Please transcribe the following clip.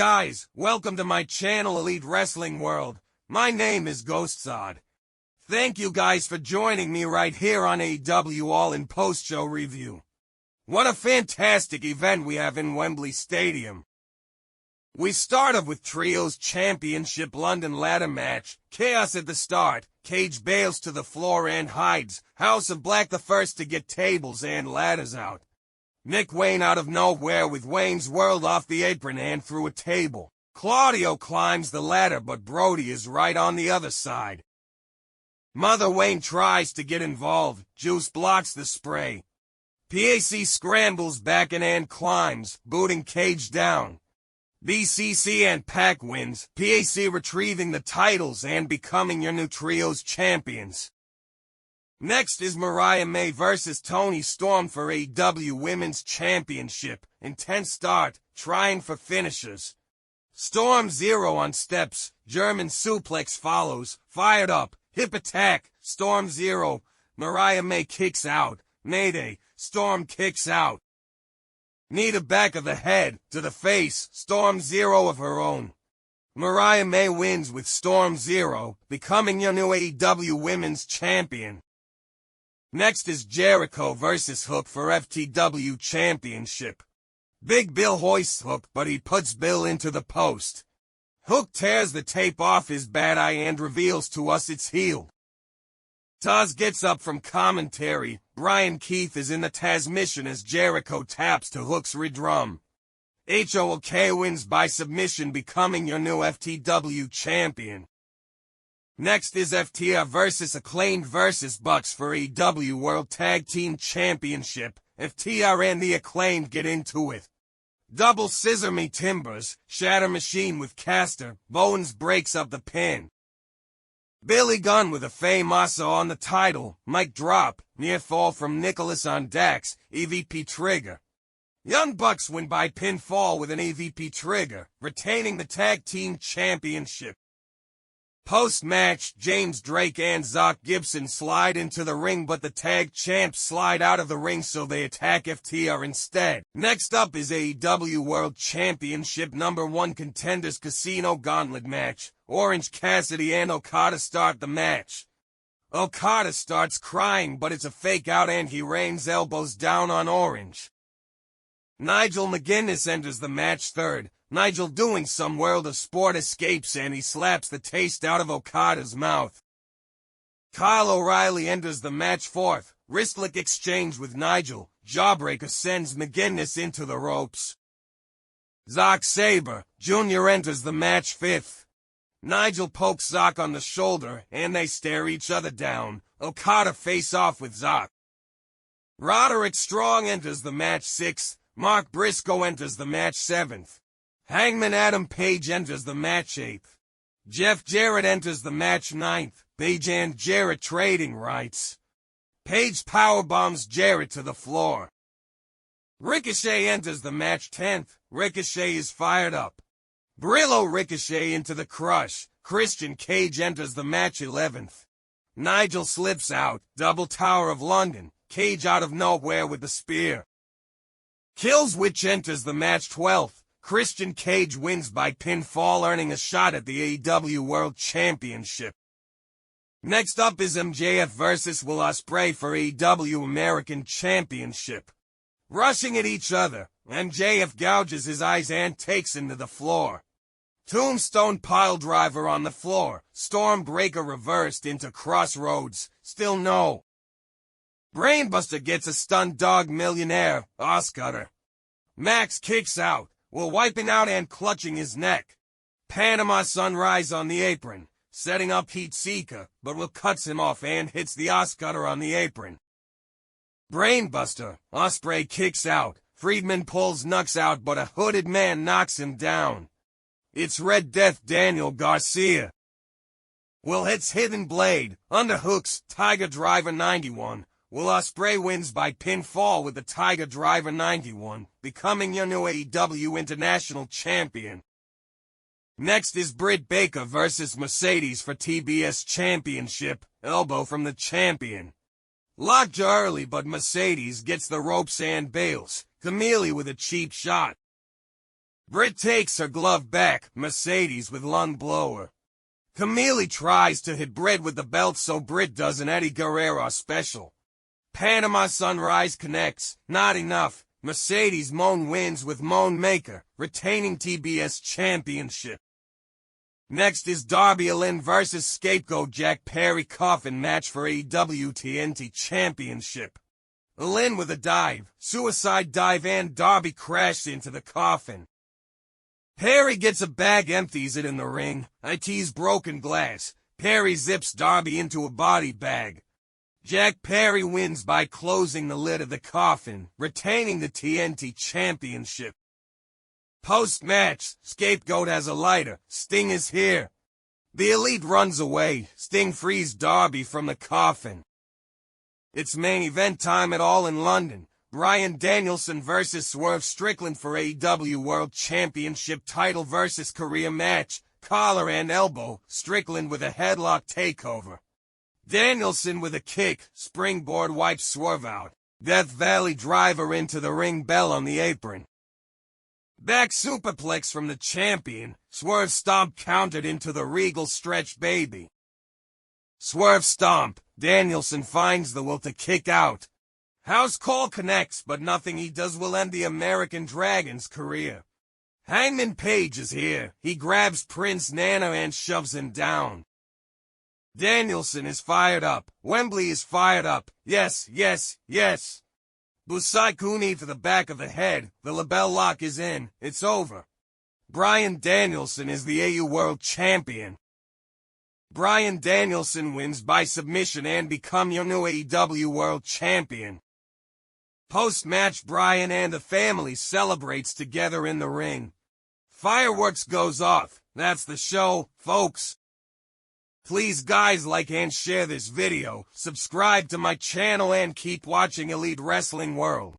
guys, welcome to my channel Elite Wrestling World. My name is GhostSaad. Thank you guys for joining me right here on AEW All In post-show review. What a fantastic event we have in Wembley Stadium. We start off with Trios Championship London ladder match. Chaos at the start. Cage bails to the floor and hides. House of Black the first to get tables and ladders out. Nick Wayne out of nowhere with Wayne's World off the apron and through a table. Claudio climbs the ladder but Brody is right on the other side. Mother Wayne tries to get involved. Juice blocks the spray. PAC scrambles back and climbs, booting Cage down. BCC and PAC wins, PAC retrieving the titles and becoming your new Trios champions. Next is Mariah May vs. Toni Storm for AEW Women's Championship. Intense start, trying for finishers. Storm 0 on steps, German suplex follows, fired up, hip attack, Storm 0, Mariah May kicks out, Mayday, Storm kicks out. Knee to back of the head, to the face, Storm 0 of her own. Mariah May wins with Storm 0, becoming your new AEW Women's Champion. Next is Jericho vs. Hook for FTW Championship. Big Bill hoists Hook, but he puts Bill into the post. Hook tears the tape off his bad eye and reveals to us it's healed. Taz gets up from commentary. Brian Keith is in the Tazmission as Jericho taps to Hook's redrum. HOK wins by submission, becoming your new FTW champion. Next is FTR vs. Acclaimed vs. Bucks for AEW World Tag Team Championship. FTR and the Acclaimed get into it. Double scissor me timbers, shatter machine with caster, Bowens breaks up the pin. Billy Gunn with a Famosa on the title, mic drop, near fall from Nicholas on Dax, EVP trigger. Young Bucks win by pinfall with an EVP trigger, retaining the Tag Team Championship. Post-match, James Drake and Zach Gibson slide into the ring, but the tag champs slide out of the ring, so they attack FTR instead. Next up is AEW World Championship #1 Contenders Casino Gauntlet Match. Orange Cassidy and Okada start the match. Okada starts crying, but it's a fake out and he rains elbows down on Orange. Nigel McGuinness enters the match third. Nigel, doing some World of Sport, escapes and he slaps the taste out of Okada's mouth. Kyle O'Reilly enters the match fourth. Wristlock exchange with Nigel. Jawbreaker sends McGuinness into the ropes. Zack Sabre Jr. enters the match fifth. Nigel pokes Zack on the shoulder and they stare each other down. Okada face off with Zack. Roderick Strong enters the match sixth. Mark Briscoe enters the match seventh. Hangman Adam Page enters the match 8th. Jeff Jarrett enters the match 9th. Page and Jarrett trading rights. Page powerbombs Jarrett to the floor. Ricochet enters the match 10th. Ricochet is fired up. Brillo Ricochet into the crush. Christian Cage enters the match 11th. Nigel slips out. Double Tower of London. Cage out of nowhere with the spear. Killswitch enters the match 12th. Christian Cage wins by pinfall, earning a shot at the AEW World Championship. Next up is MJF vs. Will Ospreay for AEW American Championship. Rushing at each other, MJF gouges his eyes and takes him to the floor. Tombstone piledriver on the floor, Stormbreaker reversed into Crossroads, still no. Brainbuster gets a stunned dog millionaire, Oscutter. Max kicks out. Will wiping out and clutching his neck. Panama Sunrise on the apron, setting up Heat Seeker, but Will cuts him off and hits the Oscutter on the apron. Brainbuster, Ospreay kicks out. Friedman pulls Nux out, but a hooded man knocks him down. It's Red Death Daniel Garcia. Will hits Hidden Blade, underhooks Tiger Driver 91. Will Ospreay wins by pinfall with the Tiger Driver 91, becoming your new AEW International Champion. Next is Britt Baker vs. Mercedes for TBS Championship, elbow from the champion. Lockjaw early, but Mercedes gets the ropes and bails, Camille with a cheap shot. Britt takes her glove back, Mercedes with lung blower. Camille tries to hit Britt with the belt so Britt does an Eddie Guerrero special. Panama Sunrise connects, not enough. Mercedes Moné wins with Moné Maker, retaining TBS Championship. Next is Darby Allin vs Scapegoat Jack Perry Coffin match for AEW TNT Championship. Allin with a dive, suicide dive, and Darby crashed into the coffin. Perry gets a bag, empties it in the ring. IT's broken glass. Perry zips Darby into a body bag. Jack Perry wins by closing the lid of the coffin, retaining the TNT Championship. Post-match, Scapegoat has a lighter. Sting is here. The Elite runs away. Sting frees Darby from the coffin. It's main event time at All in London. Bryan Danielson vs Swerve Strickland for AEW World Championship title versus career match. Collar and elbow. Strickland with a headlock takeover. Danielson with a kick. Springboard wipes Swerve out. Death Valley driver into the ring bell on the apron. Back superplex from the champion. Swerve stomp countered into the Regal stretch baby. Swerve stomp. Danielson finds the will to kick out. House call connects, but nothing he does will end the American Dragon's career. Hangman Page is here. He grabs Prince Nana and shoves him down. Danielson is fired up. Wembley is fired up. Yes, yes, yes. Busai Kuni to the back of the head. The label lock is in. It's over. Bryan Danielson is the AEW World Champion. Bryan Danielson wins by submission and becomes your new AEW World Champion. Post-match, Bryan and the family celebrates together in the ring. Fireworks goes off. That's the show, folks. Please guys, like and share this video, subscribe to my channel and keep watching Elite Wrestling World.